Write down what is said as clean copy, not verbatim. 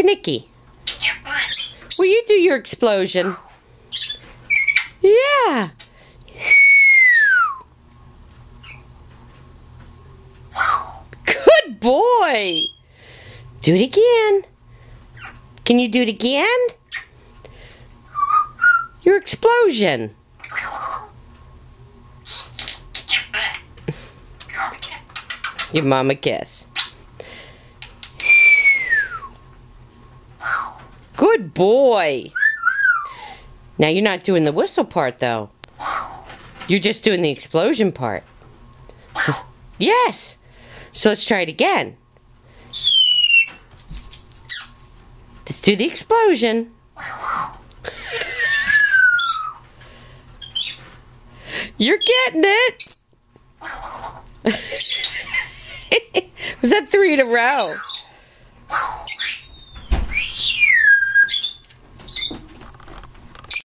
KaNicky, will you do your explosion? Yeah. Good boy. Do it again. Can you do it again? Your explosion. Give Mom a kiss. Good boy. Now you're not doing the whistle part though. You're just doing the explosion part. Yes. So let's try it again. Let's do the explosion. You're getting it. Was that 3 in a row?